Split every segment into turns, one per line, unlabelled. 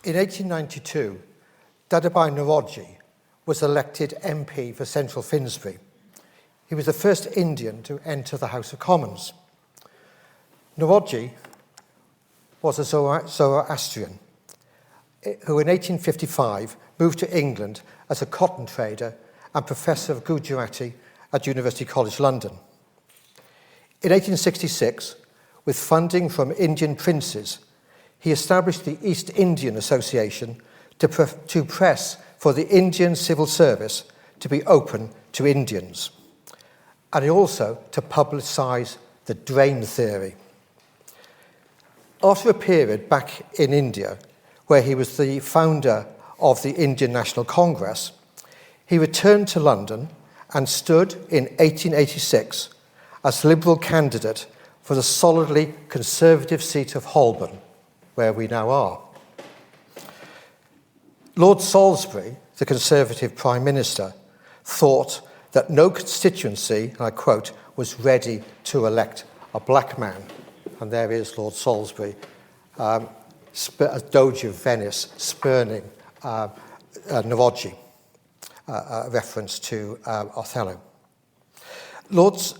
In 1892, Dadabhai Naoroji was elected MP for Central Finsbury. He was the first Indian to enter the House of Commons. Naoroji was a Zoroastrian who in 1855 moved to England as a cotton trader and professor of Gujarati at University College London. In 1866, with funding from Indian princes, he established the East Indian Association to press for the Indian civil service to be open to Indians, and also to publicise the drain theory. After a period back in India, where he was the founder of the Indian National Congress, he returned to London and stood in 1886 as Liberal candidate for the solidly Conservative seat of Holborn, where we now are. Lord Salisbury, the Conservative Prime Minister, thought that no constituency, and I quote, was ready to elect a black man. And there is Lord Salisbury, as Doge of Venice, spurning Naoroji, a reference to Othello. Naoroji,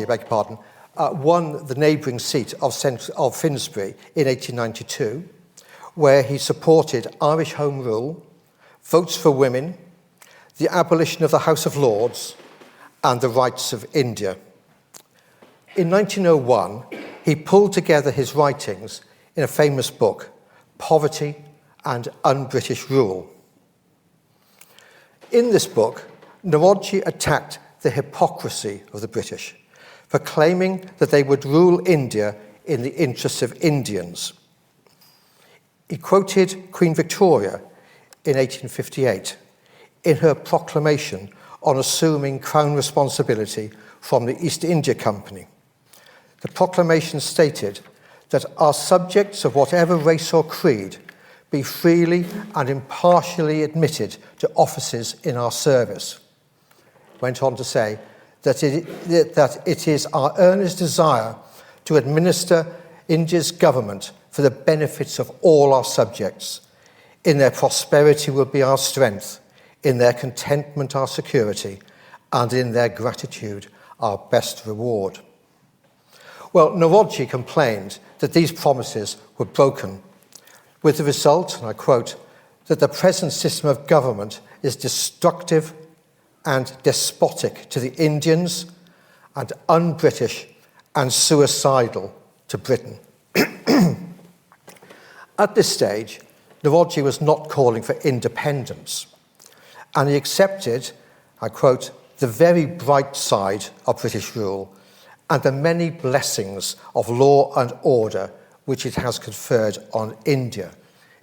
beg your pardon, won the neighbouring seat of Finsbury in 1892, where he supported Irish Home Rule, votes for women, the abolition of the House of Lords, and the rights of India. In 1901, he pulled together his writings in a famous book, Poverty and Un-British Rule. In this book, Naoroji attacked the hypocrisy of the British, proclaiming that they would rule India in the interests of Indians. He quoted Queen Victoria in 1858 in her proclamation on assuming crown responsibility from the East India Company. The proclamation stated that our subjects of whatever race or creed be freely and impartially admitted to offices in our service. Went on to say that it is our earnest desire to administer India's government for the benefits of all our subjects. In their prosperity will be our strength, in their contentment our security, and in their gratitude our best reward. Well, Naoroji complained that these promises were broken, with the result, and I quote, that the present system of government is destructive and despotic to the Indians and un-British and suicidal to Britain. At this stage, Naoroji was not calling for independence, and he accepted, I quote, the very bright side of British rule and the many blessings of law and order which it has conferred on India.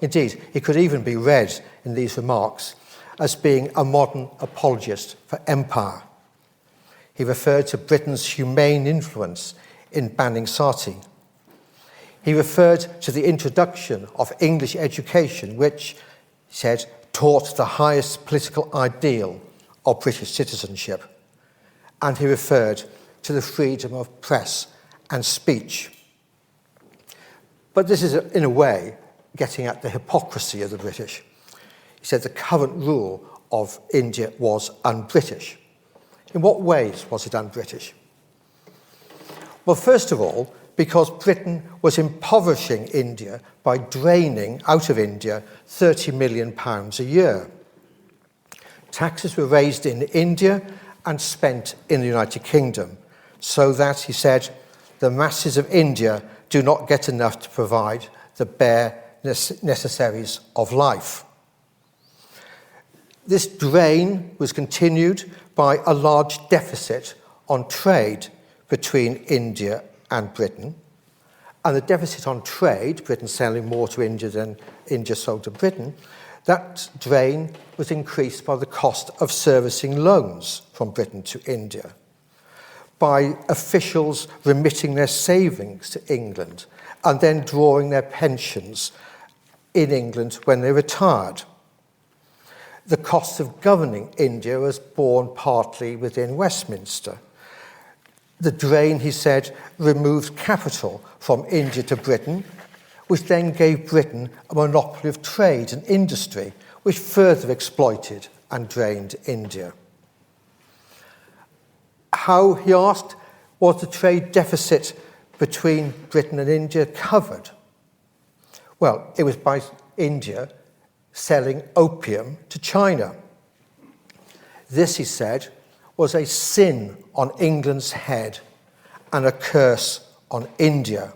Indeed, he could even be read in these remarks as being a modern apologist for empire. He referred to Britain's humane influence in banning sati. He referred to the introduction of English education, which, he said, taught the highest political ideal of British citizenship. And he referred to the freedom of press and speech. But this is, in a way, getting at the hypocrisy of the British. He said the current rule of India was un-British. In what ways was it un-British? Well, first of all, because Britain was impoverishing India by draining out of India £30 million a year. Taxes were raised in India and spent in the United Kingdom, so that, he said, the masses of India do not get enough to provide the bare necessaries of life. This drain was continued by a large deficit on trade between India and Britain. And the deficit on trade, Britain selling more to India than India sold to Britain, that drain was increased by the cost of servicing loans from Britain to India, by officials remitting their savings to England and then drawing their pensions in England when they retired. The cost of governing India was borne partly within Westminster. The drain, he said, removed capital from India to Britain, which then gave Britain a monopoly of trade and industry, which further exploited and drained India. How, he asked, was the trade deficit between Britain and India covered? Well, it was by India selling opium to China. This, he said, was a sin on England's head and a curse on India.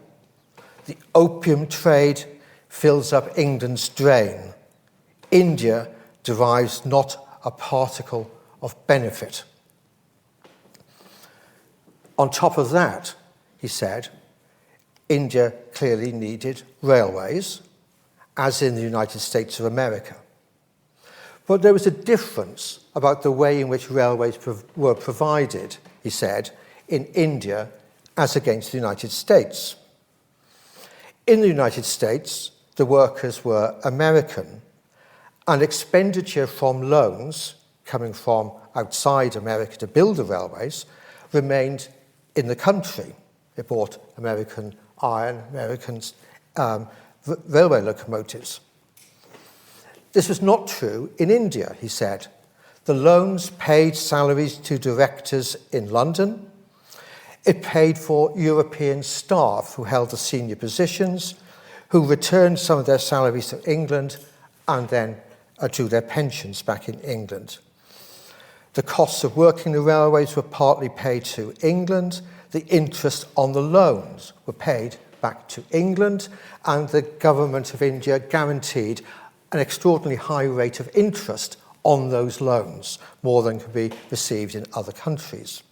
The opium trade fills up England's drain. India derives not a particle of benefit. On top of that, he said, India clearly needed railways, as in the United States of America. But there was a difference about the way in which railways were provided, he said, in India as against the United States. In the United States, the workers were American, and expenditure from loans coming from outside America to build the railways remained in the country. They bought American iron, American railway locomotives. This was not true in India, he said. The loans paid salaries to directors in London. It paid for European staff who held the senior positions, who returned some of their salaries to England and then drew their pensions back in England. The costs of working the railways were partly paid to England. The interest on the loans were paid back to England, and the government of India guaranteed an extraordinarily high rate of interest on those loans, more than could be received in other countries.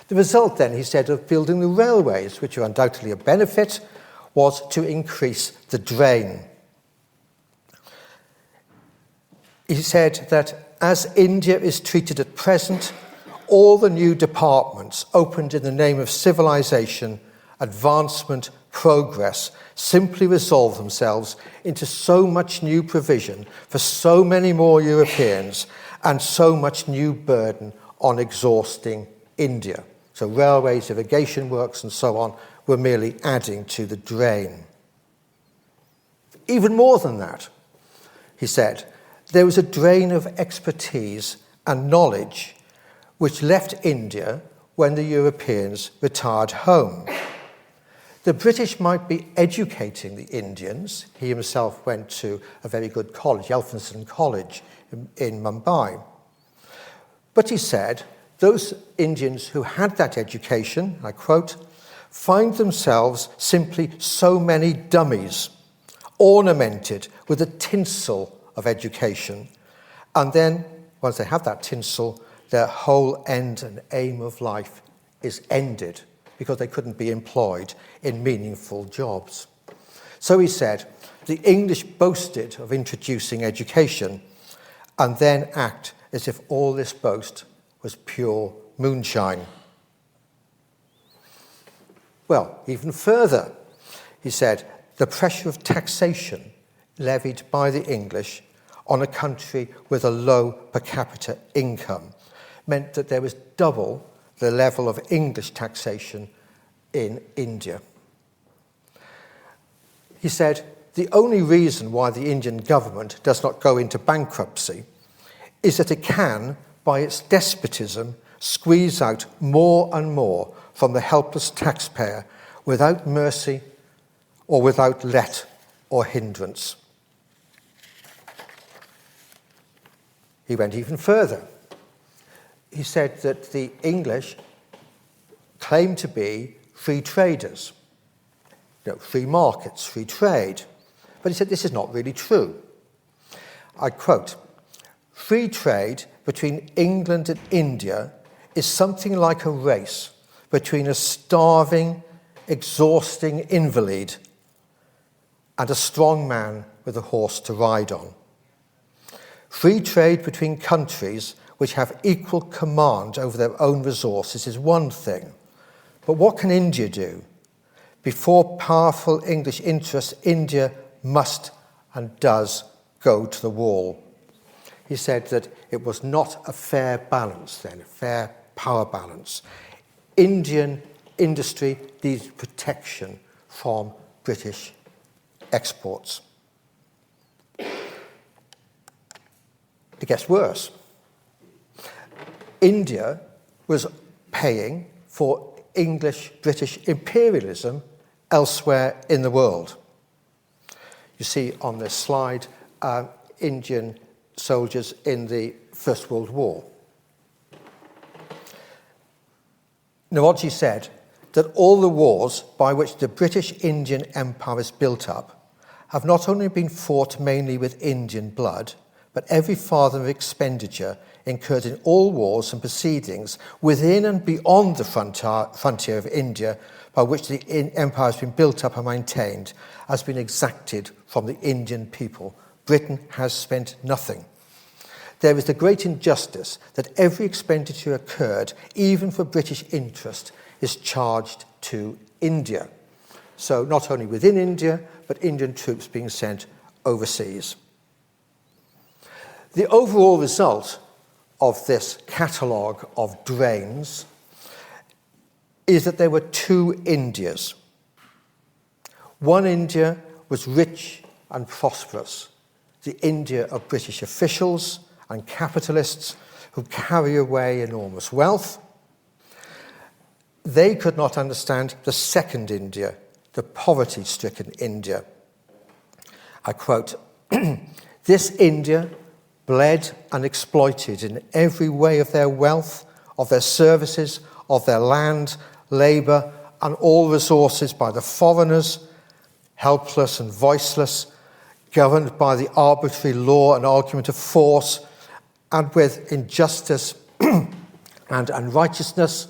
The result then, he said, of building the railways, which are undoubtedly a benefit, was to increase the drain. He said that as India is treated at present, all the new departments opened in the name of civilization, advancement, progress, simply resolve themselves into so much new provision for so many more Europeans and so much new burden on exhausting India. So railways, irrigation works and so on were merely adding to the drain. Even more than that, he said, there was a drain of expertise and knowledge which left India when the Europeans retired home. The British might be educating the Indians. He himself went to a very good college, Elphinstone College in Mumbai. But he said, those Indians who had that education, I quote, find themselves simply so many dummies, ornamented with the tinsel of education. And then, once they have that tinsel, their whole end and aim of life is ended because they couldn't be employed in meaningful jobs. So he said, the English boasted of introducing education and then act as if all this boast was pure moonshine. Well, even further, he said, the pressure of taxation levied by the English on a country with a low per capita income meant that there was double the level of English taxation in India. He said, the only reason why the Indian government does not go into bankruptcy is that it can, by its despotism, squeeze out more and more from the helpless taxpayer without mercy or without let or hindrance. He went even further. He said that the English claimed to be free traders, free markets, free trade. But he said this is not really true. I quote, free trade between England and India is something like a race between a starving, exhausting invalid and a strong man with a horse to ride on. Free trade between countries which have equal command over their own resources is one thing. But what can India do? Before powerful English interests, India must and does go to the wall. He said that it was not a fair balance then, a fair power balance. Indian industry needs protection from British exports. It gets worse. India was paying for English-British imperialism elsewhere in the world. You see on this slide Indian soldiers in the First World War. Naroji said that all the wars by which the British Indian Empire is built up have not only been fought mainly with Indian blood, but every farthing of expenditure incurred in all wars and proceedings within and beyond the frontier of India by which the empire has been built up and maintained has been exacted from the Indian people. Britain has spent nothing. There is the great injustice that every expenditure occurred, even for British interest, is charged to India. So not only within India, but Indian troops being sent overseas. The overall result of this catalogue of drains is that there were two Indias. One India was rich and prosperous, the India of British officials and capitalists who carry away enormous wealth. They could not understand the second India, the poverty-stricken India. I quote, "This India, bled and exploited in every way of their wealth, of their services, of their land, labour, and all resources by the foreigners, helpless and voiceless, governed by the arbitrary law and argument of force, and with injustice and unrighteousness,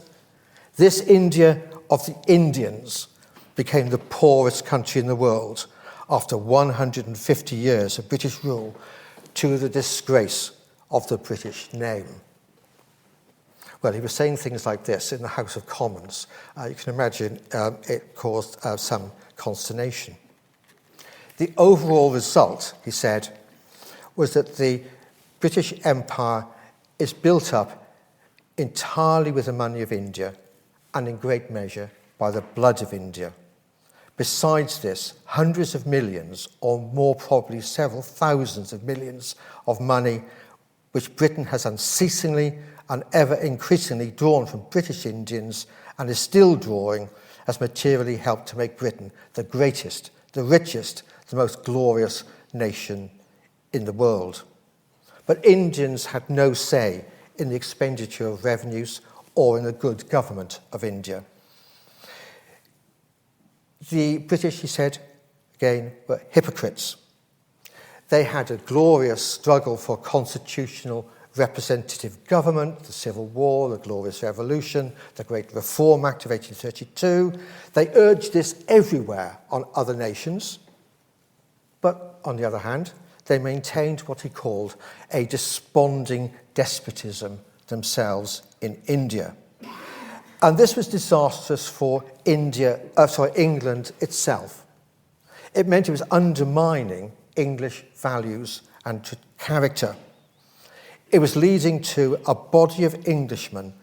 this India of the Indians became the poorest country in the world after 150 years of British rule, to the disgrace of the British name." Well, he was saying things like this in the House of Commons. You can imagine it caused some consternation. The overall result, he said, was that the British Empire is built up entirely with the money of India and in great measure by the blood of India. Besides this, hundreds of millions, or more probably several thousands of millions of money, which Britain has unceasingly and ever increasingly drawn from British Indians and is still drawing, has materially helped to make Britain the greatest, the richest, the most glorious nation in the world. But Indians had no say in the expenditure of revenues or in the good government of India. The British, he said, again, were hypocrites. They had a glorious struggle for constitutional representative government, the Civil War, the Glorious Revolution, the Great Reform Act of 1832. They urged this everywhere on other nations. But on the other hand, they maintained what he called a desponding despotism themselves in India. And this was disastrous for England itself. It meant it was undermining English values and character. It was leading to a body of Englishmen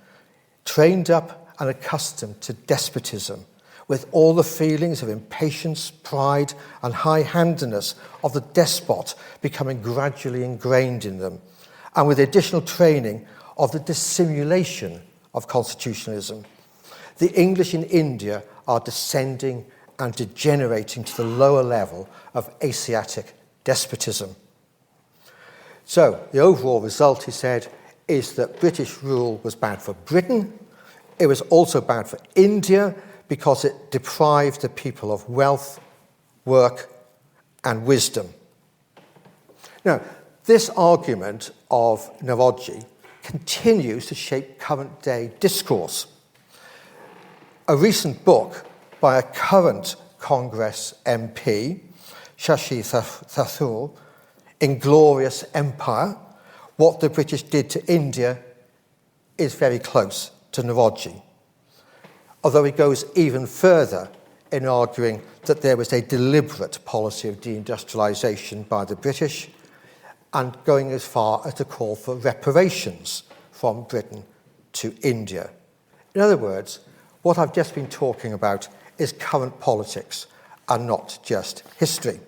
trained up and accustomed to despotism, with all the feelings of impatience, pride, and high-handedness of the despot becoming gradually ingrained in them, and with the additional training of the dissimulation of constitutionalism. The English in India are descending and degenerating to the lower level of Asiatic despotism. So, the overall result, he said, is that British rule was bad for Britain. It was also bad for India because it deprived the people of wealth, work, and wisdom. Now, this argument of Naroji continues to shape current-day discourse. A recent book by a current Congress MP, Shashi Thakur, Inglorious Empire, What the British Did to India, is very close to Naroji, although he goes even further in arguing that there was a deliberate policy of deindustrialization by the British, and going as far as to call for reparations from Britain to India. In other words, what I've just been talking about is current politics and not just history.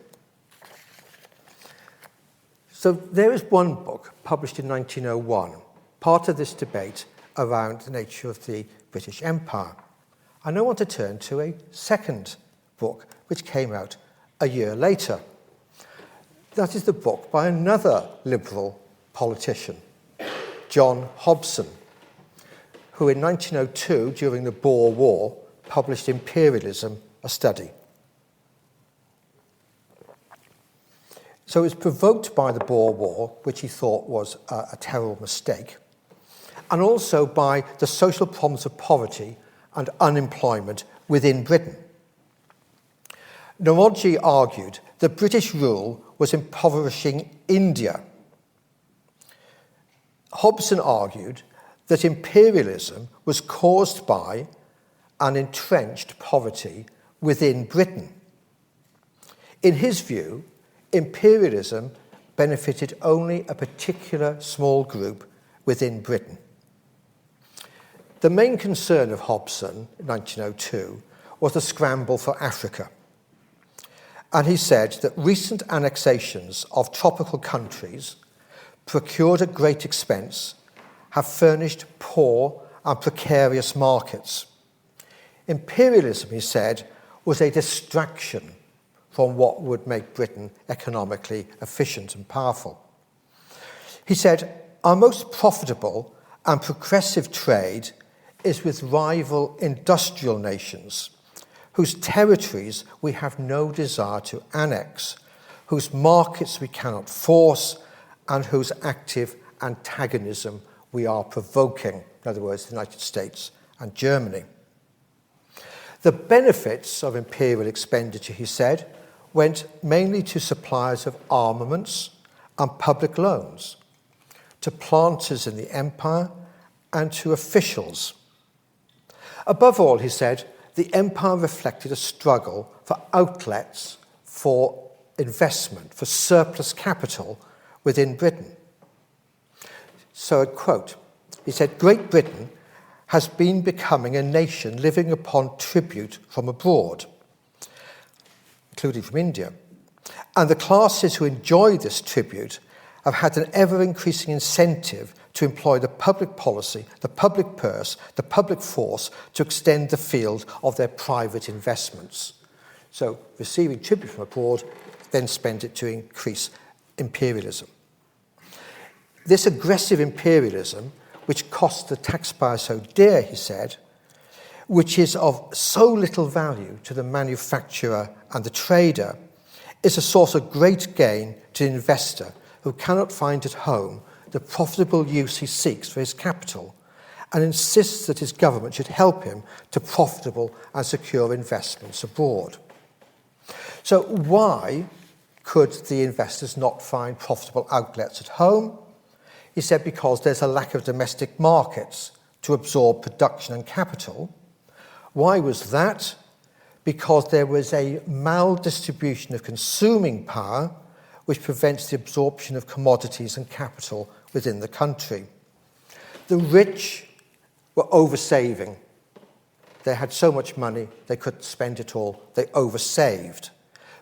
So there is one book published in 1901, part of this debate around the nature of the British Empire. And I want to turn to a second book which came out a year later. That is the book by another liberal politician, John Hobson, who in 1902, during the Boer War, published Imperialism, a Study. So it was provoked by the Boer War, which he thought was a terrible mistake, and also by the social problems of poverty and unemployment within Britain. Narodji argued that British rule was impoverishing India. Hobson argued that imperialism was caused by an entrenched poverty within Britain. In his view, imperialism benefited only a particular small group within Britain. The main concern of Hobson in 1902 was the scramble for Africa. And he said that recent annexations of tropical countries, procured at great expense, have furnished poor and precarious markets. Imperialism, he said, was a distraction from what would make Britain economically efficient and powerful. He said, our most profitable and progressive trade is with rival industrial nations, whose territories we have no desire to annex, whose markets we cannot force, and whose active antagonism we are provoking, in other words, the United States and Germany. The benefits of imperial expenditure, he said, went mainly to suppliers of armaments and public loans, to planters in the empire, and to officials. Above all, he said, the empire reflected a struggle for outlets for investment, for surplus capital within Britain. So, I quote, he said, Great Britain has been becoming a nation living upon tribute from abroad, including from India. And the classes who enjoy this tribute have had an ever-increasing incentive to employ the public policy, the public purse, the public force to extend the field of their private investments. So receiving tribute from abroad, then spend it to increase imperialism. This aggressive imperialism, which cost the taxpayer so dear, he said, which is of so little value to the manufacturer and the trader, is a source of great gain to the investor who cannot find at home the profitable use he seeks for his capital, and insists that his government should help him to profitable and secure investments abroad. So why could the investors not find profitable outlets at home? He said because there's a lack of domestic markets to absorb production and capital. Why was that? Because there was a maldistribution of consuming power which prevents the absorption of commodities and capital within the country. The rich were oversaving. They had so much money, they couldn't spend it all. They oversaved.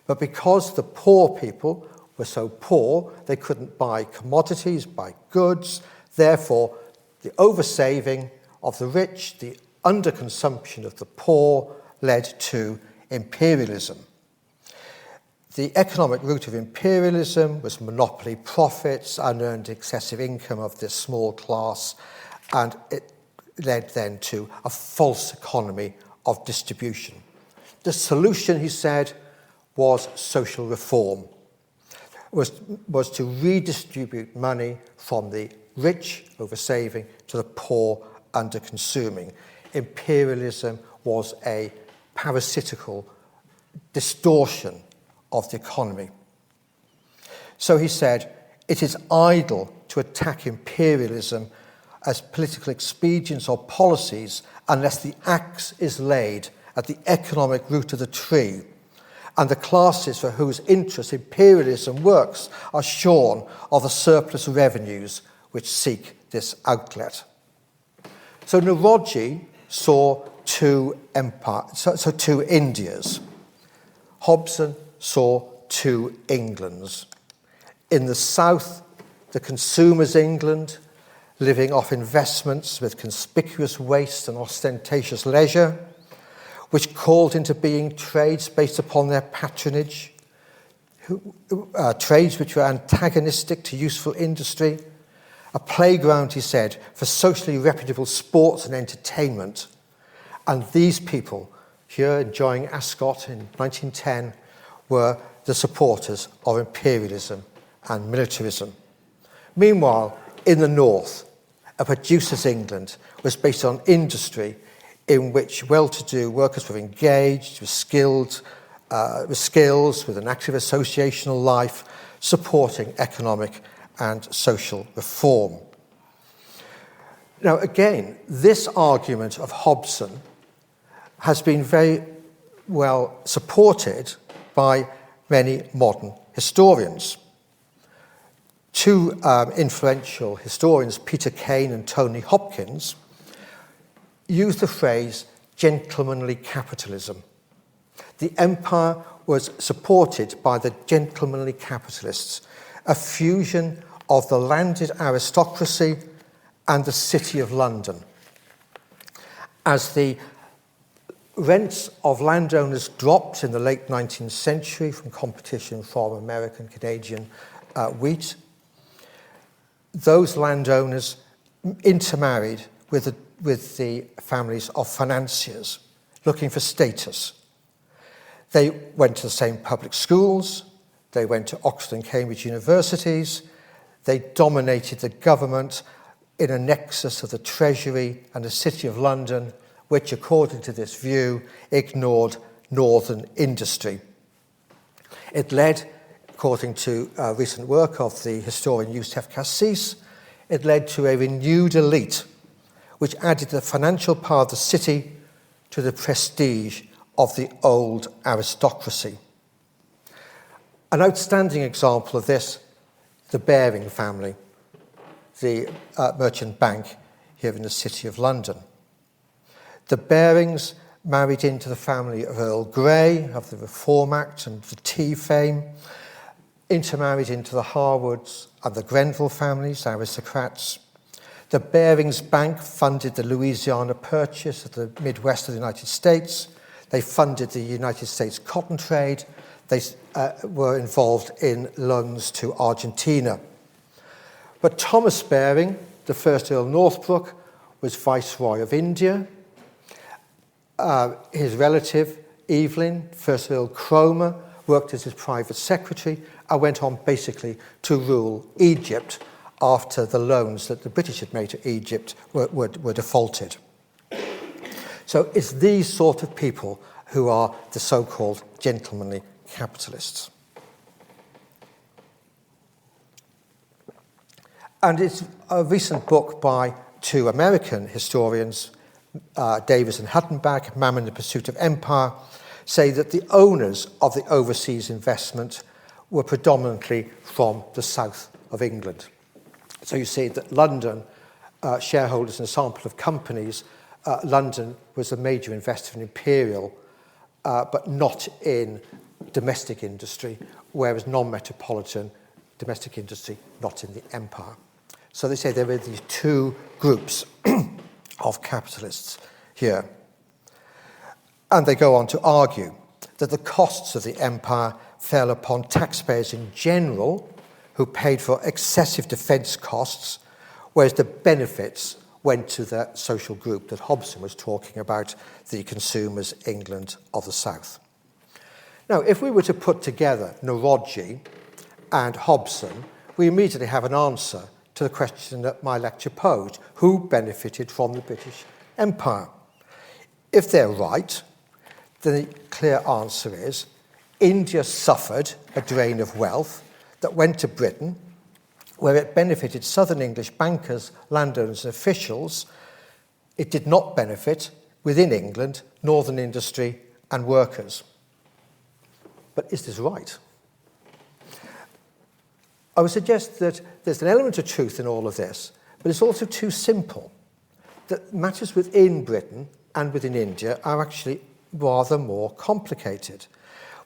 But because the poor people were so poor, they couldn't buy commodities, buy goods. Therefore, the oversaving of the rich, the underconsumption of the poor, led to imperialism. The economic root of imperialism was monopoly profits, unearned excessive income of this small class, and it led then to a false economy of distribution. The solution, he said, was social reform, was to redistribute money from the rich, oversaving, to the poor, under-consuming. Imperialism was a parasitical distortion of the economy. So he said, it is idle to attack imperialism as political expedients or policies unless the axe is laid at the economic root of the tree, and the classes for whose interests imperialism works are shorn of the surplus revenues which seek this outlet. So Narodji saw two Indias. Hobson saw two Englands. In the south, the consumer's England, living off investments with conspicuous waste and ostentatious leisure, which called into being trades based upon their patronage, trades which were antagonistic to useful industry, a playground, he said, for socially reputable sports and entertainment. And these people, here enjoying Ascot in 1910, were the supporters of imperialism and militarism. Meanwhile, in the north, a producer's England was based on industry in which well-to-do workers were engaged, with skills, with an active associational life, supporting economic and social reform. Now, again, this argument of Hobson has been very well supported by many modern historians. Two influential historians, Peter Kane and Tony Hopkins, used the phrase gentlemanly capitalism. The empire was supported by the gentlemanly capitalists, a fusion of the landed aristocracy and the City of London. As the rents of landowners dropped in the late 19th century from competition from American, Canadian wheat, those landowners intermarried with the families of financiers looking for status. They went to the same public schools, they went to Oxford and Cambridge universities, they dominated the government in a nexus of the Treasury and the City of London, which, according to this view, ignored northern industry. It led, according to recent work of the historian Youssef Cassis, it led to a renewed elite, which added the financial power of the city to the prestige of the old aristocracy. An outstanding example of this, the Baring family, the merchant bank here in the City of London. The Barings married into the family of Earl Grey, of the Reform Act and the tea fame, intermarried into the Harwoods and the Grenville families, aristocrats. The Barings Bank funded the Louisiana Purchase of the Midwest of the United States. They funded the United States cotton trade. They were involved in loans to Argentina. But Thomas Baring, the first Earl Northbrook, was Viceroy of India. His relative, Evelyn, first Earl Cromer, worked as his private secretary and went on basically to rule Egypt after the loans that the British had made to Egypt were defaulted. So it's these sort of people who are the so-called gentlemanly capitalists. And it's a recent book by two American historians, Davis and Huttenbach, Mammon in the Pursuit of Empire, say that the owners of the overseas investment were predominantly from the south of England. So you see that London, shareholders in a sample of companies, London was a major investor in imperial, but not in domestic industry, whereas non-metropolitan domestic industry, not in the empire. So they say there were these two groups of capitalists here. And they go on to argue that the costs of the empire fell upon taxpayers in general, who paid for excessive defence costs, whereas the benefits went to the social group that Hobson was talking about, the consumers' England of the South. Now, if we were to put together Narodji and Hobson, we immediately have an answer to the question that my lecture posed: who benefited from the British Empire? If they're right, then the clear answer is India suffered a drain of wealth that went to Britain, where it benefited southern English bankers, landowners and officials. It did not benefit, within England, northern industry and workers. But is this right? I would suggest that there's an element of truth in all of this, but it's also too simple. That matters within Britain and within India are actually rather more complicated.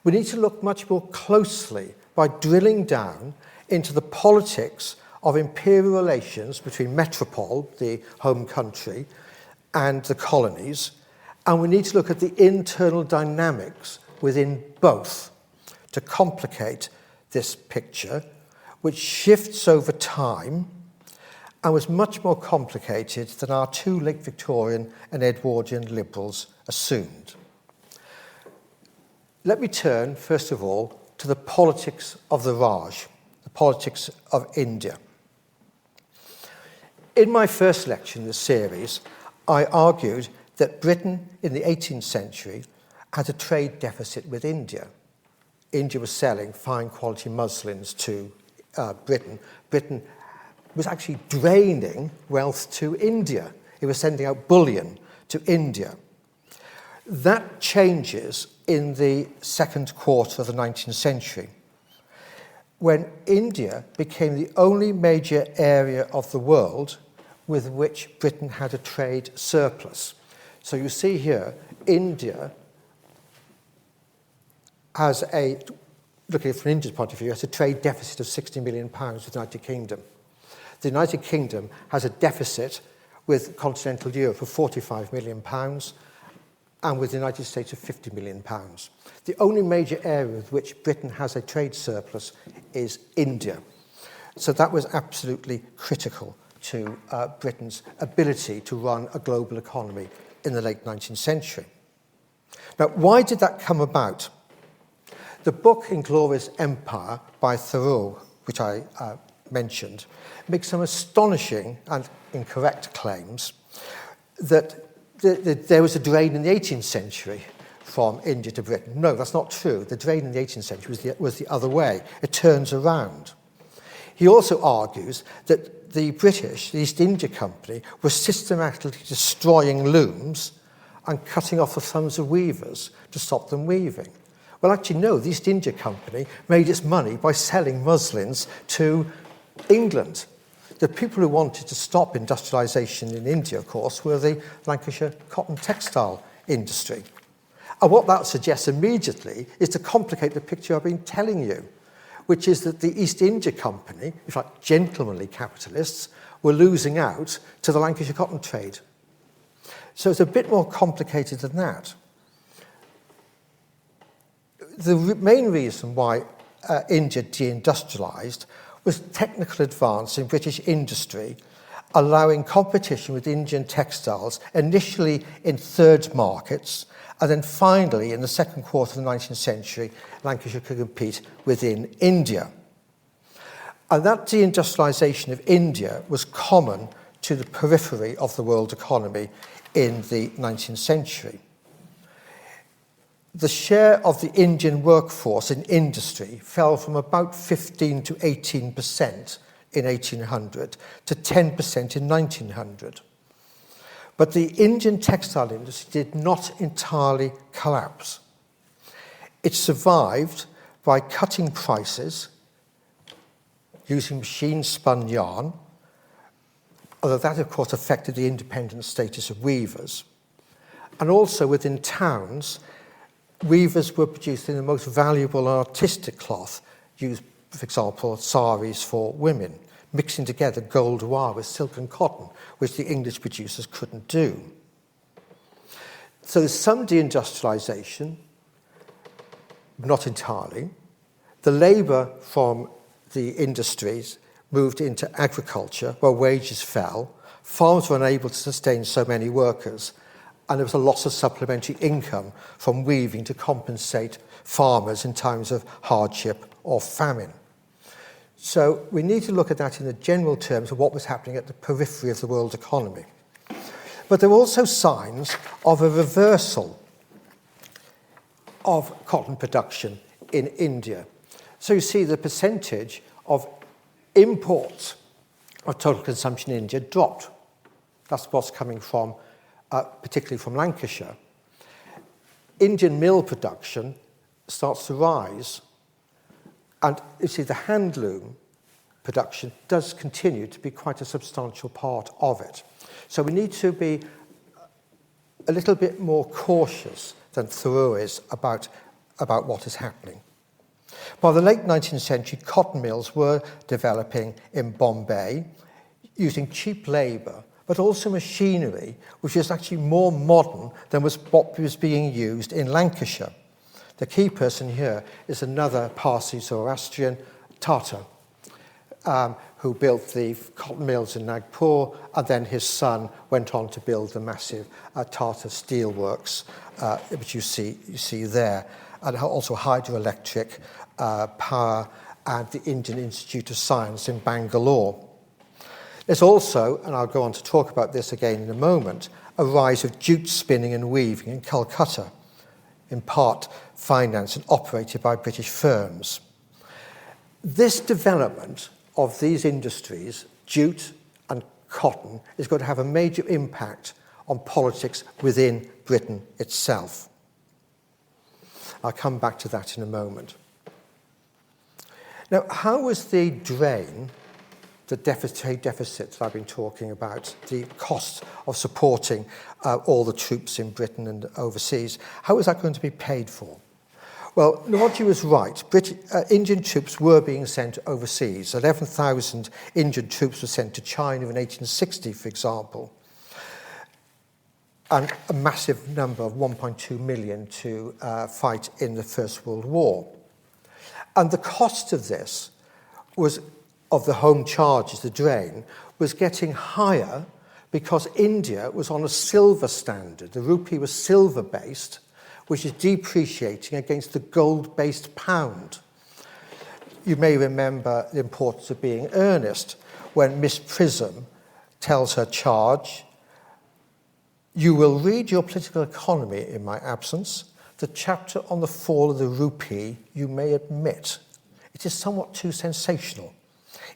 We need to look much more closely by drilling down into the politics of imperial relations between metropole, the home country, and the colonies, and we need to look at the internal dynamics within both to complicate this picture, which shifts over time and was much more complicated than our two late Victorian and Edwardian liberals assumed. Let me turn, first of all, to the politics of the Raj, the politics of India. In my first lecture in this series, I argued that Britain in the 18th century had a trade deficit with India. India was selling fine quality muslins to Britain. Britain was actually draining wealth to India. It was sending out bullion to India. That changes in the second quarter of the 19th century, when India became the only major area of the world with which Britain had a trade surplus. So you see here, India has looking at it from India's point of view, has a trade deficit of £60 million with the United Kingdom. The United Kingdom has a deficit with continental Europe of £45 million and with the United States of £50 million. The only major area with which Britain has a trade surplus is India. So that was absolutely critical to Britain's ability to run a global economy in the late 19th century. Now, why did that come about? The book Inglorious Empire by Thoreau, which I mentioned, makes some astonishing and incorrect claims that there was a drain in the 18th century from India to Britain. No, that's not true. The drain in the 18th century was the other way. It turns around. He also argues that the British, the East India Company, were systematically destroying looms and cutting off the thumbs of weavers to stop them weaving. Well, actually, no, the East India Company made its money by selling muslins to England. The people who wanted to stop industrialisation in India, of course, were the Lancashire cotton textile industry. And what that suggests immediately is to complicate the picture I've been telling you, which is that the East India Company, in fact, gentlemanly capitalists, were losing out to the Lancashire cotton trade. So it's a bit more complicated than that. The main reason why India deindustrialised was technical advance in British industry, allowing competition with Indian textiles, initially in third markets, and then finally, in the second quarter of the 19th century, Lancashire could compete within India. And that deindustrialisation of India was common to the periphery of the world economy in the 19th century. The share of the Indian workforce in industry fell from about 15 to 18% in 1800 to 10% in 1900. But the Indian textile industry did not entirely collapse. It survived by cutting prices, using machine-spun yarn, although that, of course, affected the independent status of weavers. And also within towns, weavers were producing the most valuable artistic cloth, used, for example, saris for women, mixing together gold wire with silk and cotton, which the English producers couldn't do. So there's some deindustrialisation, not entirely. The labour from the industries moved into agriculture, where wages fell. Farms were unable to sustain so many workers, and there was a loss of supplementary income from weaving to compensate farmers in times of hardship or famine. So we need to look at that in the general terms of what was happening at the periphery of the world economy. But there are also signs of a reversal of cotton production in India. So you see the percentage of imports of total consumption in India dropped. That's what's coming from, particularly from Lancashire. Indian mill production starts to rise. And you see the handloom production does continue to be quite a substantial part of it. So we need to be a little bit more cautious than Thoreau is about what is happening. By the late 19th century, cotton mills were developing in Bombay using cheap labour, but also machinery, which is actually more modern than what was being used in Lancashire. The key person here is another Parsi Zoroastrian, Tata, who built the cotton mills in Nagpur, and then his son went on to build the massive Tata steelworks, which you see there, and also hydroelectric power and the Indian Institute of Science in Bangalore. There's also, and I'll go on to talk about this again in a moment, a rise of jute spinning and weaving in Calcutta, in part financed and operated by British firms. This development of these industries, jute and cotton, is going to have a major impact on politics within Britain itself. I'll come back to that in a moment. Now, how was the drain, the trade deficit that I've been talking about, the cost of supporting all the troops in Britain and overseas, how was that going to be paid for? Well, Nawadji was right. Indian troops were being sent overseas. 11,000 Indian troops were sent to China in 1860, for example, and a massive number of 1.2 million to fight in the First World War. And the cost of this of the home charges, the drain, was getting higher because India was on a silver standard. The rupee was silver-based, which is depreciating against the gold-based pound. You may remember the importance of being earnest when Miss Prism tells her charge, "You will read your political economy in my absence. The chapter on the fall of the rupee, you may admit. It is somewhat too sensational.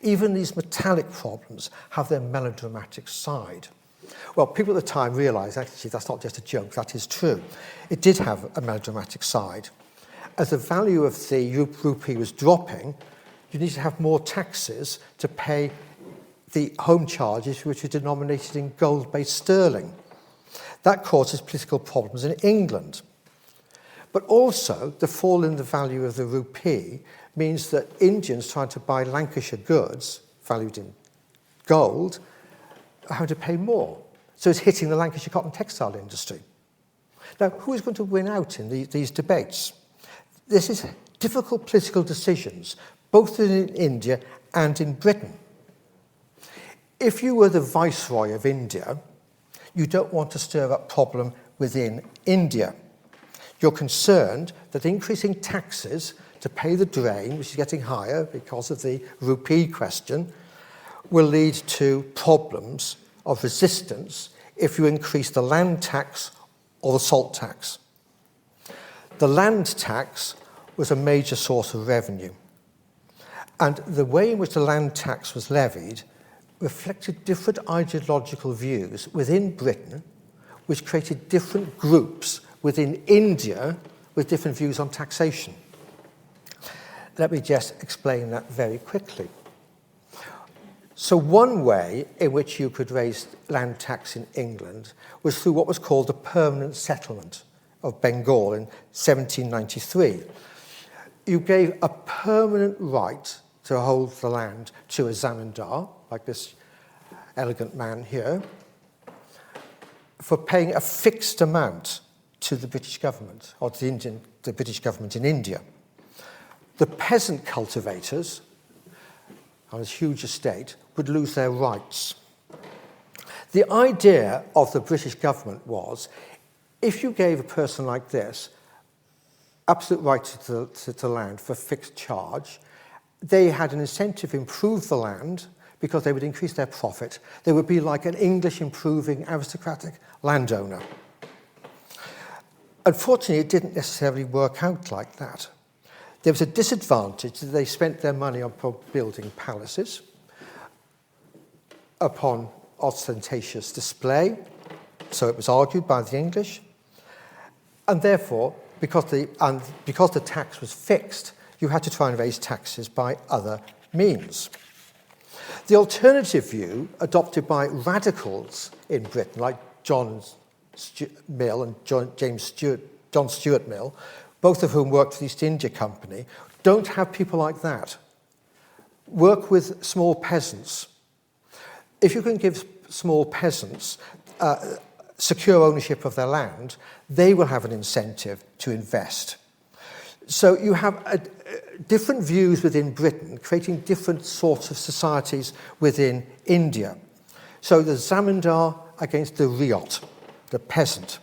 Even these metallic problems have their melodramatic side." Well, people at the time realised, actually, that's not just a joke, that is true. It did have a melodramatic side. As the value of the rupee was dropping, you need to have more taxes to pay the home charges, which were denominated in gold-based sterling. That causes political problems in England. But also, the fall in the value of the rupee means that Indians trying to buy Lancashire goods, valued in gold, are having to pay more. So it's hitting the Lancashire cotton textile industry. Now, who is going to win out in these debates? This is difficult political decisions, both in India and in Britain. If you were the Viceroy of India, you don't want to stir up problem within India. You're concerned that increasing taxes to pay the drain, which is getting higher because of the rupee question, will lead to problems of resistance if you increase the land tax or the salt tax. The land tax was a major source of revenue. And the way in which the land tax was levied reflected different ideological views within Britain, which created different groups within India with different views on taxation. Let me just explain that very quickly. So one way in which you could raise land tax in England was through what was called the permanent settlement of Bengal in 1793. You gave a permanent right to hold the land to a zamindar, like this elegant man here, for paying a fixed amount to the British government, or to the British government in India. The peasant cultivators, on a huge estate, would lose their rights. The idea of the British government was, if you gave a person like this absolute right to land for a fixed charge, they had an incentive to improve the land because they would increase their profit. They would be like an English improving aristocratic landowner. Unfortunately, it didn't necessarily work out like that. There was a disadvantage that they spent their money on building palaces, upon ostentatious display, so it was argued by the English, and therefore, because the tax was fixed, you had to try and raise taxes by other means. The alternative view, adopted by radicals in Britain, like John Stuart Mill and John Stuart Mill, both of whom worked for the East India Company. Don't have people like that. Work with small peasants. If you can give small peasants secure ownership of their land, they will have an incentive to invest. So you have different views within Britain, creating different sorts of societies within India. So the zamindar against the riot, the peasant.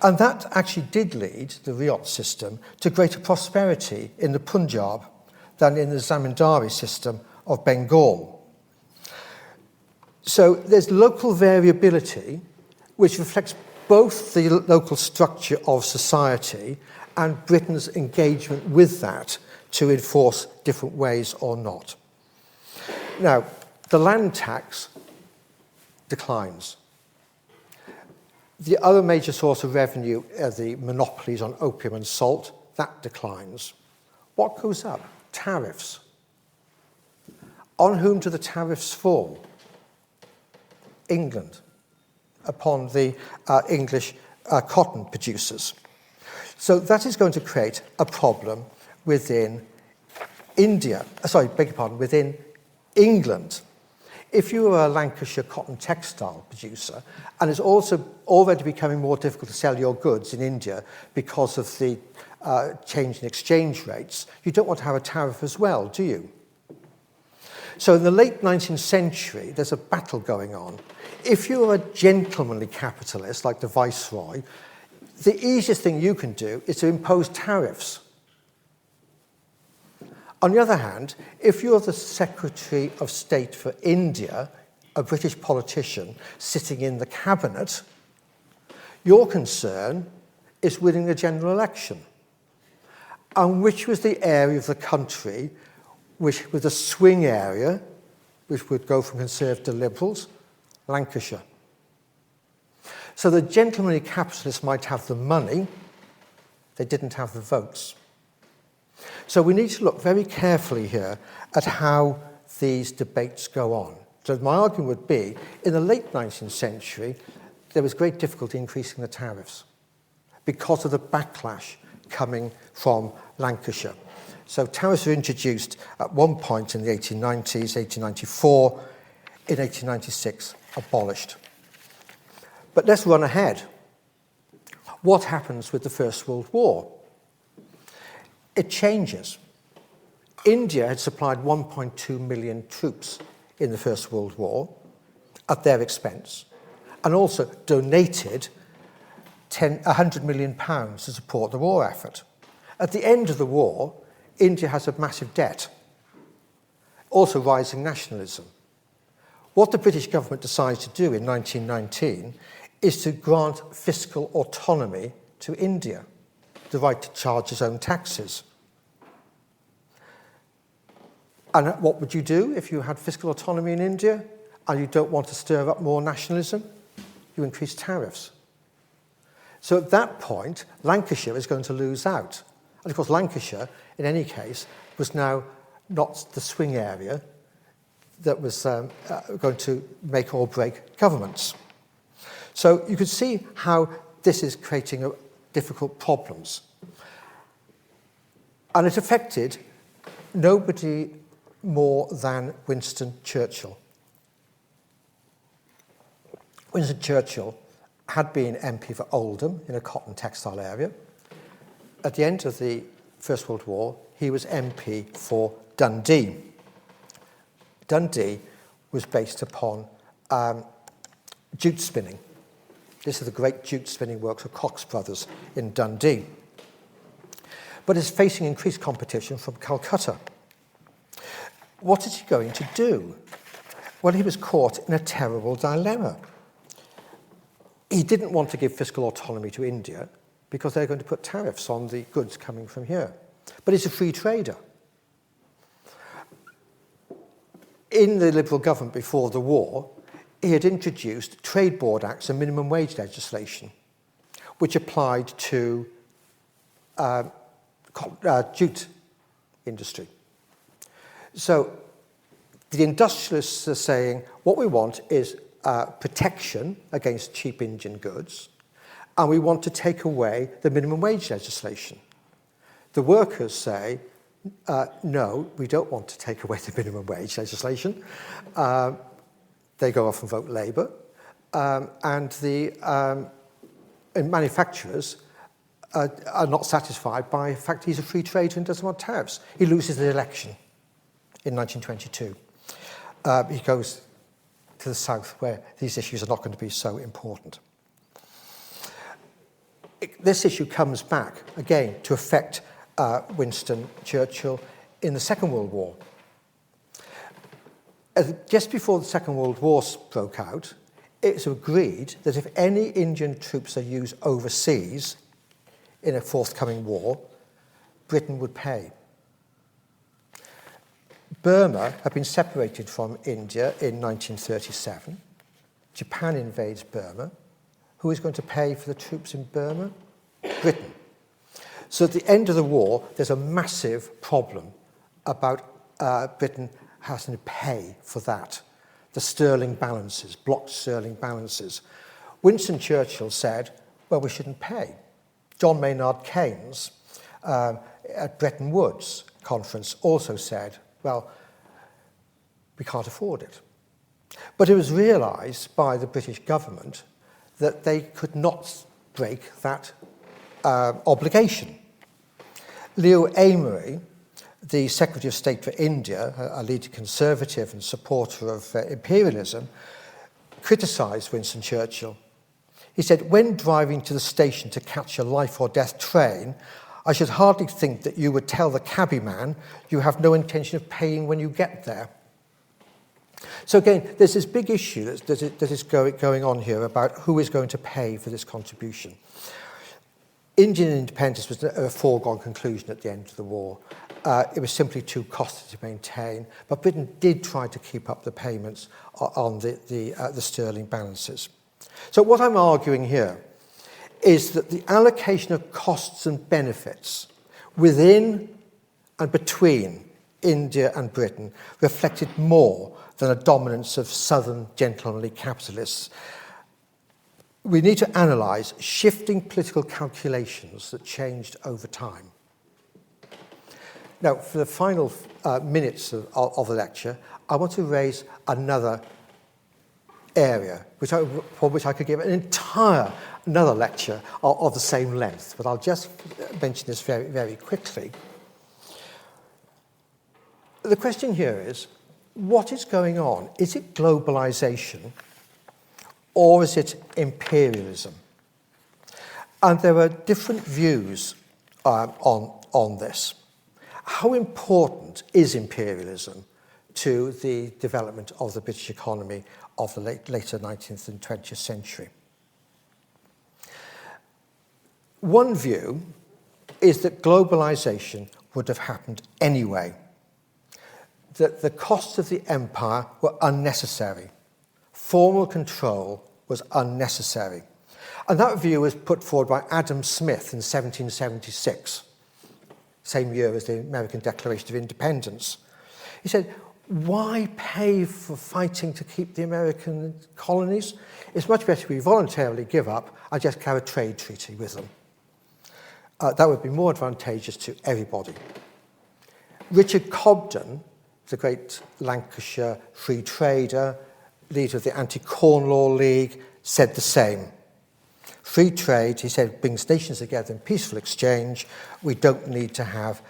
And that actually did lead, the riot system, to greater prosperity in the Punjab than in the zamindari system of Bengal. So there's local variability, which reflects both the local structure of society and Britain's engagement with that to enforce different ways or not. Now, the land tax declines. The other major source of revenue are the monopolies on opium and salt. That declines. What goes up? Tariffs. On whom do the tariffs fall? England, upon the English cotton producers. So that is going to create a problem within within England. If you are a Lancashire cotton textile producer, and it's also already becoming more difficult to sell your goods in India because of the change in exchange rates, you don't want to have a tariff as well, do you? So in the late 19th century, there's a battle going on. If you're a gentlemanly capitalist, like the Viceroy, the easiest thing you can do is to impose tariffs. On the other hand, if you're the Secretary of State for India, a British politician sitting in the cabinet, your concern is winning the general election. And which was the area of the country which was a swing area, which would go from Conservative to Liberals? Lancashire. So the gentlemanly capitalists might have the money, they didn't have the votes. So we need to look very carefully here at how these debates go on. So my argument would be, in the late 19th century, there was great difficulty increasing the tariffs because of the backlash coming from Lancashire. So tariffs were introduced at one point in the 1890s, 1894, in 1896, abolished. But let's run ahead. What happens with the First World War? It changes. India had supplied 1.2 million troops in the First World War at their expense, and also donated £100 million to support the war effort. At the end of the war, India has a massive debt, also rising nationalism. What the British government decided to do in 1919 is to grant fiscal autonomy to India, the right to charge its own taxes. And what would you do if you had fiscal autonomy in India and you don't want to stir up more nationalism? You increase tariffs. So at that point, Lancashire is going to lose out. And of course, Lancashire, in any case, was now not the swing area that was going to make or break governments. So you can see how this is creating difficult problems. And it affected nobody more than Winston Churchill. Winston Churchill had been MP for Oldham in a cotton textile area. At the end of the First World War, he was MP for Dundee. Dundee was based upon jute spinning. This is the great jute spinning works of Cox Brothers in Dundee. But is facing increased competition from Calcutta. What is he going to do? Well, he was caught in a terrible dilemma. He didn't want to give fiscal autonomy to India because they're going to put tariffs on the goods coming from here. But he's a free trader. In the Liberal government before the war, he had introduced Trade Board Acts and minimum wage legislation, which applied to jute industry. So the industrialists are saying, what we want is protection against cheap Indian goods, and we want to take away the minimum wage legislation. The workers say, no, we don't want to take away the minimum wage legislation. They go off and vote Labour. And the manufacturers are not satisfied by the fact he's a free trader and doesn't want tariffs. He loses the election in 1922. He goes to the south where these issues are not going to be so important. This issue comes back, again, to affect Winston Churchill in the Second World War. Just before the Second World War broke out, it was agreed that if any Indian troops are used overseas in a forthcoming war, Britain would pay. Burma had been separated from India in 1937. Japan invades Burma. Who is going to pay for the troops in Burma? Britain. So at the end of the war, there's a massive problem about Britain having to pay for that. The sterling balances, blocked sterling balances. Winston Churchill said, well, we shouldn't pay. John Maynard Keynes at Bretton Woods conference also said, well, we can't afford it. But it was realised by the British government that they could not break that obligation. Leo Amery, the Secretary of State for India, a leading conservative and supporter of imperialism, criticised Winston Churchill. He said, when driving to the station to catch a life or death train, I should hardly think that you would tell the cabbyman you have no intention of paying when you get there. So again, there's this big issue that is going on here about who is going to pay for this contribution. Indian independence was a foregone conclusion at the end of the war. It was simply too costly to maintain, but Britain did try to keep up the payments on the sterling balances. So what I'm arguing here is that the allocation of costs and benefits within and between India and Britain reflected more than a dominance of southern gentlemanly capitalists. We need to analyse shifting political calculations that changed over time. Now, for the final minutes of the lecture, I want to raise another area for which I could give another lecture of the same length, but I'll just mention this very, very quickly. The question here is, what is going on? Is it globalization or is it imperialism? And there are different views on this. How important is imperialism to the development of the British economy of the later 19th and 20th century? One view is that globalization would have happened anyway, that the costs of the empire were unnecessary. Formal control was unnecessary. And that view was put forward by Adam Smith in 1776, same year as the American Declaration of Independence. He said, why pay for fighting to keep the American colonies? It's much better we voluntarily give up and just have a trade treaty with them. That would be more advantageous to everybody. Richard Cobden, the great Lancashire free trader, leader of the Anti-Corn Law League, said the same. Free trade, he said, brings nations together in peaceful exchange. We don't need to have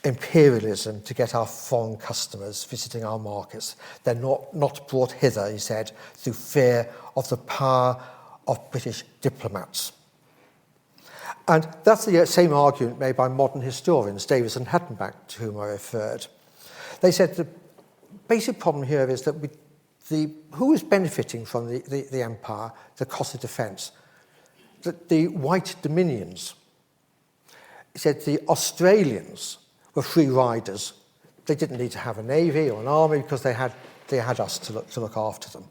imperialism to get our foreign customers visiting our markets. They're not brought hither, he said, through fear of the power of British diplomats. And that's the same argument made by modern historians, Davis and Huttenbach, to whom I referred. They said the basic problem here is that who is benefiting from the empire, the cost of defence? The white dominions. He said the Australians were free riders. They didn't need to have a navy or an army because they had us to look after them.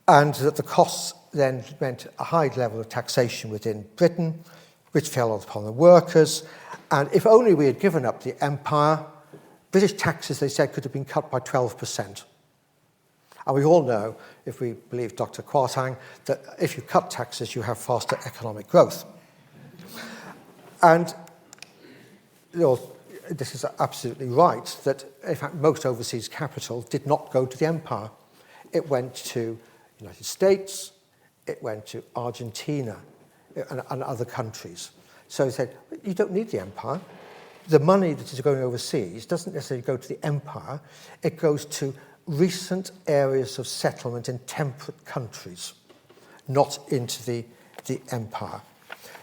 And that the costs then meant a high level of taxation within Britain, which fell upon the workers. And if only we had given up the empire, British taxes, they said, could have been cut by 12%. And we all know, if we believe Dr. Kwarteng, that if you cut taxes, you have faster economic growth. And this is absolutely right, that in fact most overseas capital did not go to the empire. It went to the United States, it went to Argentina and other countries. So he said, you don't need the empire. The money that is going overseas doesn't necessarily go to the empire, it goes to recent areas of settlement in temperate countries, not into the empire.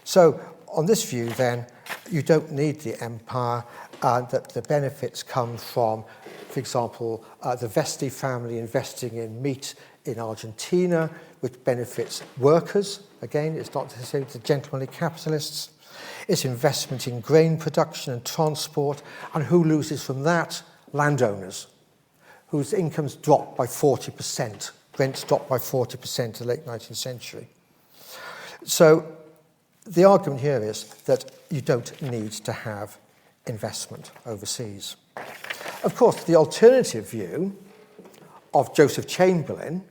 So on this view then, you don't need the empire, that the benefits come from, for example, the Vesti family investing in meat in Argentina, which benefits workers. Again, it's not necessarily the gentlemanly capitalists. It's investment in grain production and transport. And who loses from that? Landowners, whose incomes dropped by 40%. Rents dropped by 40% in the late 19th century. So the argument here is that you don't need to have investment overseas. Of course, the alternative view of Joseph Chamberlain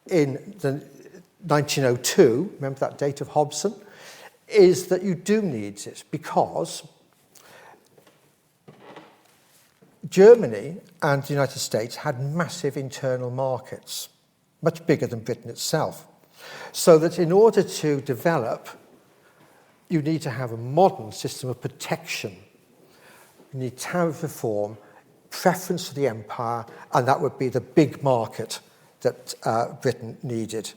in the 1902, remember that date of Hobson, is that you do need it because Germany and the United States had massive internal markets, much bigger than Britain itself. So that in order to develop, you need to have a modern system of protection. You need tariff reform, preference for the empire, and that would be the big market that Britain needed.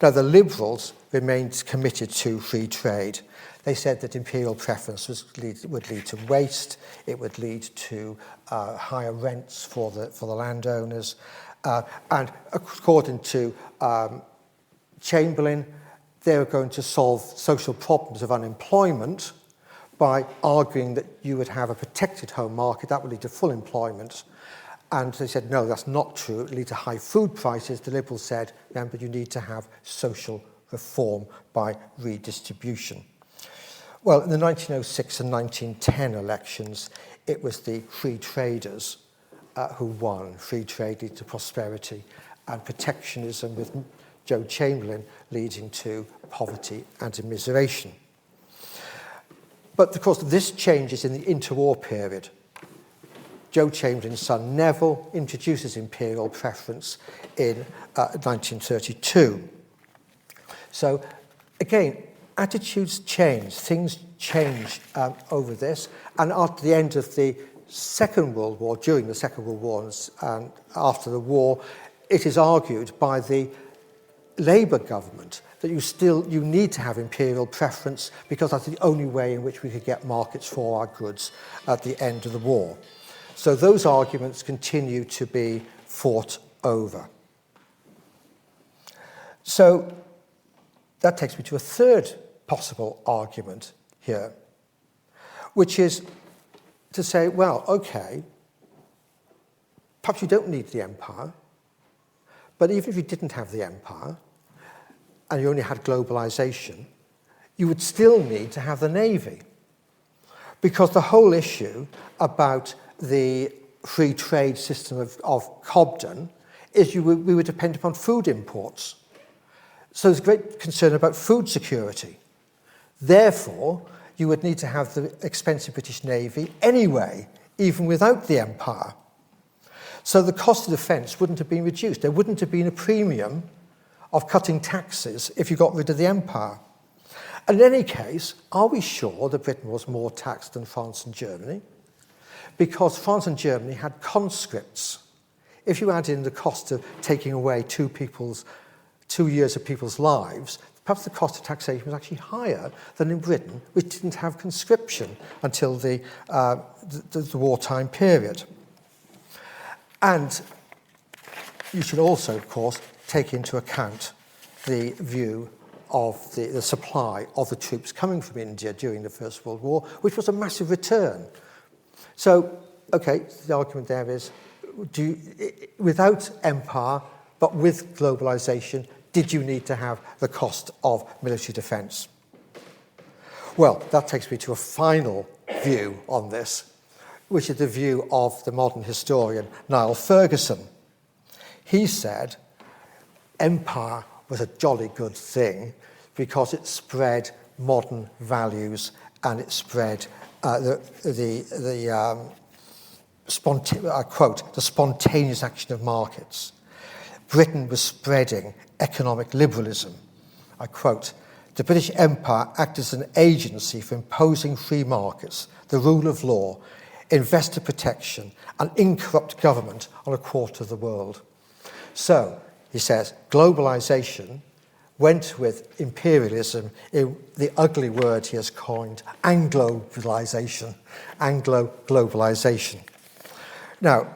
Now, the Liberals remained committed to free trade. They said that imperial preference would lead to waste, it would lead to higher rents for the landowners, and according to Chamberlain, they were going to solve social problems of unemployment by arguing that you would have a protected home market, that would lead to full employment. And they said, no, that's not true. It would lead to high food prices. The Liberals said, remember, you need to have social reform by redistribution. Well, in the 1906 and 1910 elections, it was the free traders who won. Free trade leading to prosperity, and protectionism with Joe Chamberlain leading to poverty and immiseration. But of course, this changes in the interwar period. Joe Chamberlain's son Neville introduces imperial preference in 1932. So again, attitudes change, things change over this, and at the end of the Second World War, during the Second World War and after the war, it is argued by the Labour government that you need to have imperial preference because that's the only way in which we could get markets for our goods at the end of the war. So those arguments continue to be fought over. So that takes me to a third possible argument here, which is to say, well, okay, perhaps you don't need the empire, but even if you didn't have the empire and you only had globalization, you would still need to have the navy, because the whole issue about the free trade system of Cobden is we would depend upon food imports. So there's great concern about food security. Therefore, you would need to have the expensive British Navy anyway, even without the empire. So the cost of defence wouldn't have been reduced. There wouldn't have been a premium of cutting taxes if you got rid of the empire. And in any case, are we sure that Britain was more taxed than France and Germany? Because France and Germany had conscripts. If you add in the cost of taking away 2 years of people's lives, perhaps the cost of taxation was actually higher than in Britain, which didn't have conscription until the wartime period. And you should also, of course, take into account the view of the supply of the troops coming from India during the First World War, which was a massive return. So, okay, the argument there is, without empire, but with globalization, did you need to have the cost of military defense? Well, that takes me to a final view on this, which is the view of the modern historian Niall Ferguson. He said empire was a jolly good thing because it spread modern values and it spread I quote, the spontaneous action of markets. Britain was spreading economic liberalism. I quote, the British Empire acted as an agency for imposing free markets, the rule of law, investor protection, and incorrupt government on a quarter of the world. So, he says, globalization went with imperialism in the ugly word he has coined, Anglo-globalization. Now,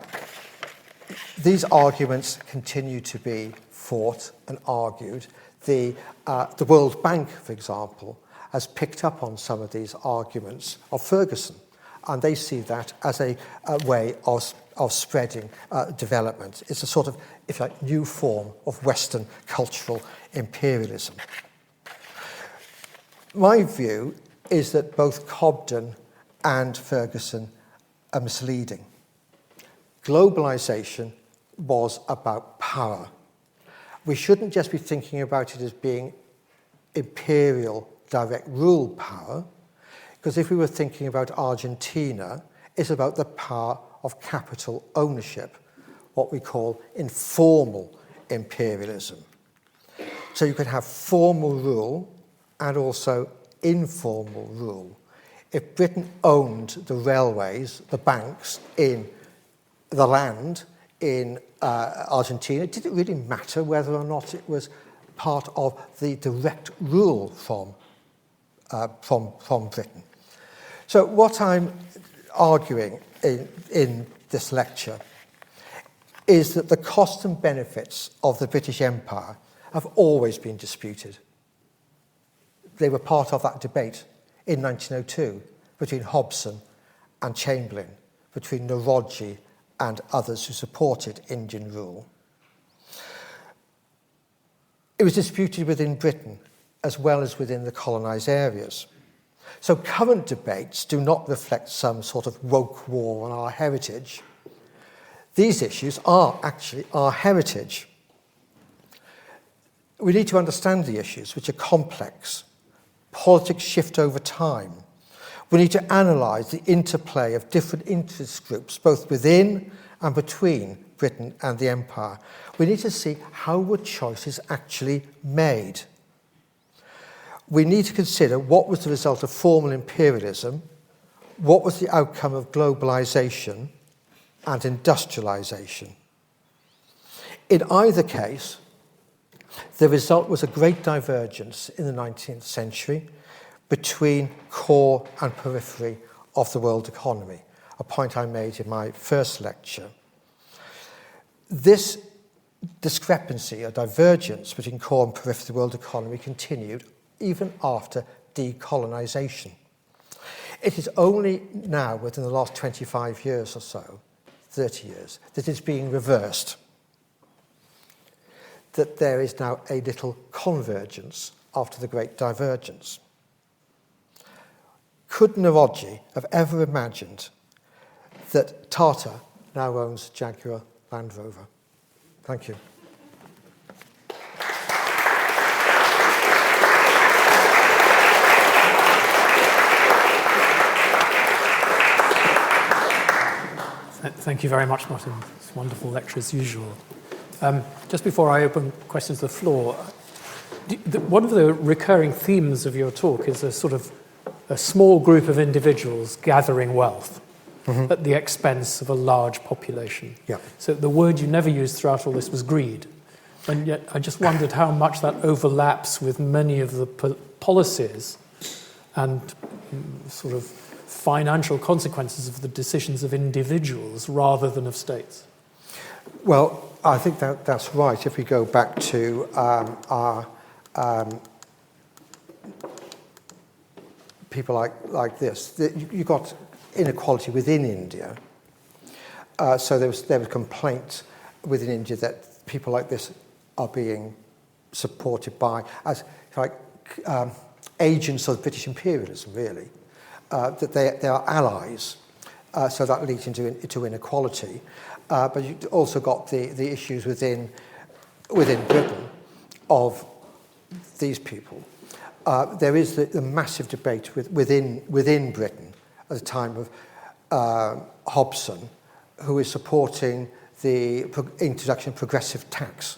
these arguments continue to be fought and argued. The World Bank, for example, has picked up on some of these arguments of Ferguson, and they see that as a way of spreading development. It's a sort of, if you like, new form of Western cultural imperialism. My view is that both Cobden and Ferguson are misleading. Globalization was about power. We shouldn't just be thinking about it as being imperial direct rule power, because if we were thinking about Argentina, it's about the power of capital ownership, what we call informal imperialism. So you could have formal rule and also informal rule. If Britain owned the railways, the banks, in the land in Argentina, did it really matter whether or not it was part of the direct rule from Britain? So what I'm arguing in this lecture is that the costs and benefits of the British Empire have always been disputed. They were part of that debate in 1902 between Hobson and Chamberlain, between Noroji and others who supported Indian rule. It was disputed within Britain as well as within the colonised areas. So current debates do not reflect some sort of woke war on our heritage. These issues are actually our heritage. We need to understand the issues, which are complex. Politics shift over time. We need to analyse the interplay of different interest groups, both within and between Britain and the Empire. We need to see how were choices actually made. We need to consider what was the result of formal imperialism, what was the outcome of globalisation and industrialisation. In either case, the result was a great divergence in the 19th century between core and periphery of the world economy, a point I made in my first lecture. This discrepancy, or divergence between core and periphery of the world economy continued even after decolonisation. It is only now, within the last 25 years or so, 30 years, that it's being reversed, that there is now a little convergence after the great divergence. Could Noroji have ever imagined that Tata now owns Jaguar Land Rover? Thank you.
Thank you very much, Martin. It's a wonderful lecture as usual. Just before I open questions to the floor, one of the recurring themes of your talk is a sort of a small group of individuals gathering wealth at the expense of a large population.
Yeah.
So the word you never used throughout all this was greed. And yet I just wondered how much that overlaps with many of the policies and sort of financial consequences of the decisions of individuals rather than of states.
Well, I think that's right. If we go back to our people like this, you got inequality within India. So there was complaint within India that people like this are being supported by as agents of British imperialism, really. That they are allies, so that leads into inequality. But you also got the issues within Britain of these people. There is the massive debate within Britain at the time of Hobson, who is supporting the introduction of progressive tax.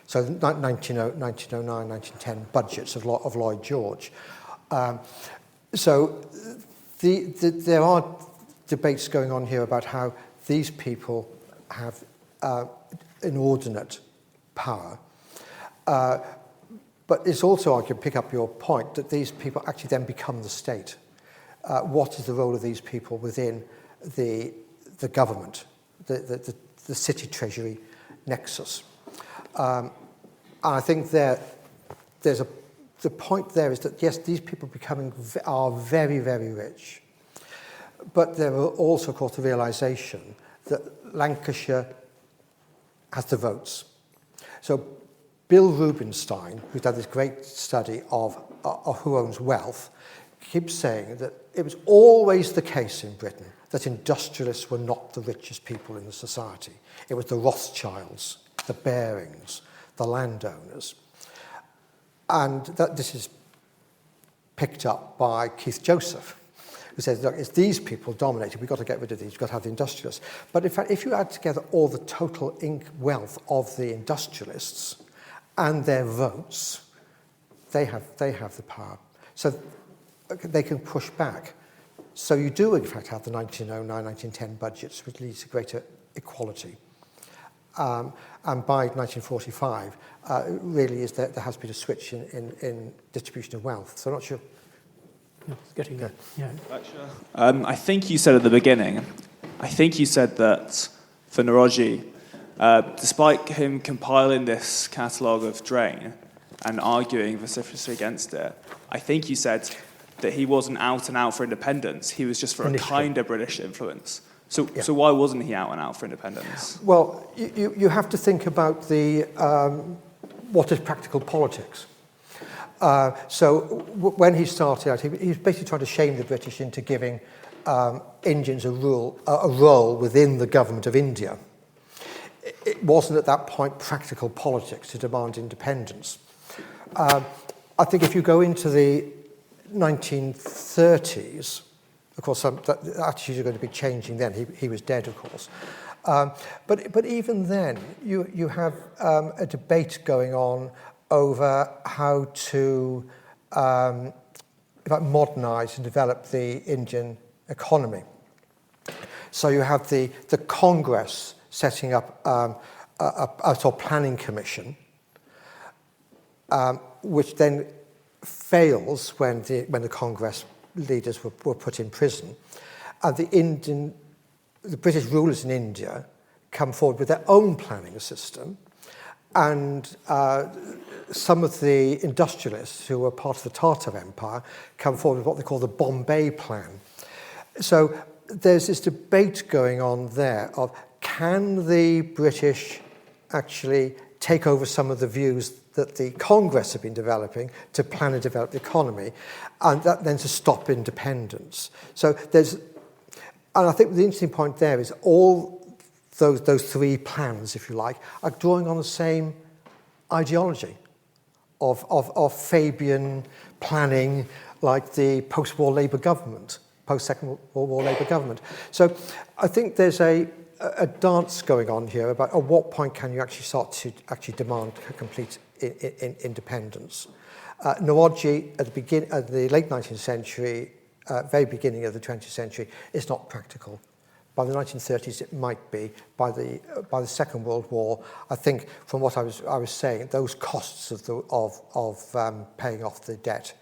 So 1909, 1910 budgets of Lloyd George. So there are debates going on here about how these people have inordinate power. But it's also, I can pick up your point, that these people actually then become the state. What is the role of these people within the government, the city treasury nexus? And I think the point there is that, yes, these people are very, very rich. But there are also, of course, the realization that Lancashire has the votes. So Bill Rubinstein, who's done this great study of who owns wealth, keeps saying that it was always the case in Britain that industrialists were not the richest people in the society. It was the Rothschilds, the Barings, the landowners. And this is picked up by Keith Joseph, who says, look, it's these people dominating. We've got to get rid of these. We've got to have the industrialists. But in fact, if you add together all the total wealth of the industrialists and their votes, they have the power. So they can push back. So you do, in fact, have the 1909, 1910 budgets, which leads to greater equality. And by 1945, it really is that there has been a switch in distribution of wealth. So I'm not sure.
It's getting there. Yeah.
I think you said at the beginning, that for Noroji, despite him compiling this catalogue of drain and arguing vociferously against it, I think you said that he wasn't out and out for independence. He was just for a kind of British influence. So why wasn't he out and out for independence?
Well, you have to think about what is practical politics. When he started out, he was basically trying to shame the British into giving Indians a role within the government of India. It wasn't at that point practical politics to demand independence. I think if you go into the 1930s, of course, the attitudes are going to be changing then. He was dead, of course. But even then, you have a debate going on over how to modernise and develop the Indian economy. So you have the Congress setting up a sort of planning commission, which then fails when the Congress leaders were put in prison. And the British rulers in India come forward with their own planning system, and some of the industrialists who were part of the Tatar Empire come forward with what they call the Bombay Plan. So there's this debate going on there of, can the British actually take over some of the views that the Congress have been developing to plan and develop the economy, and that then to stop independence. So and I think the interesting point there is all those three plans, if you like, are drawing on the same ideology of Fabian planning, like the post-war Labour government, post-Second World War Labour government. So I think there's a dance going on here about at what point can you actually start to actually demand complete independence. Noroji at the late 19th century, very beginning of the 20th century, is not practical. By the 1930s, it might be. By the Second World War, I think, from what I was saying, those costs of paying off the debt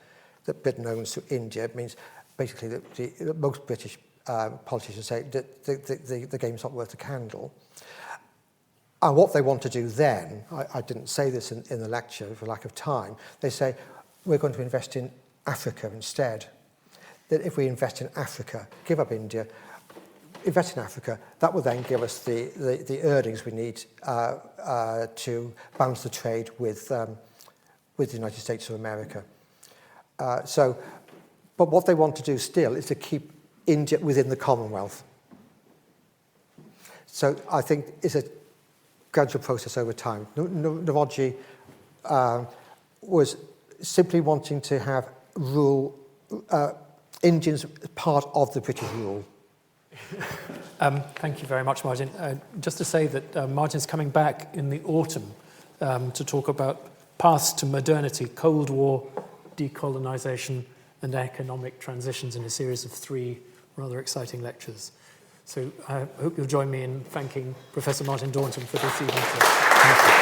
that Britain owes to India means basically that most British politicians say that the game's not worth a candle. And what they want to do then, I didn't say this in the lecture for lack of time, they say, we're going to invest in Africa instead. That if we invest in Africa, give up India, invest in Africa, that will then give us the earnings we need to balance the trade with the United States of America. But what they want to do still is to keep India within the Commonwealth. So I think it's a gradual process over time. Noroji was simply wanting to have Indians part of the British rule?
Thank you very much, Martin. Just to say that Martin's coming back in the autumn to talk about paths to modernity, Cold War, decolonisation, and economic transitions in a series of 3 rather exciting lectures. So I hope you'll join me in thanking Professor Martin Daunton for this evening's lecture. Thank you.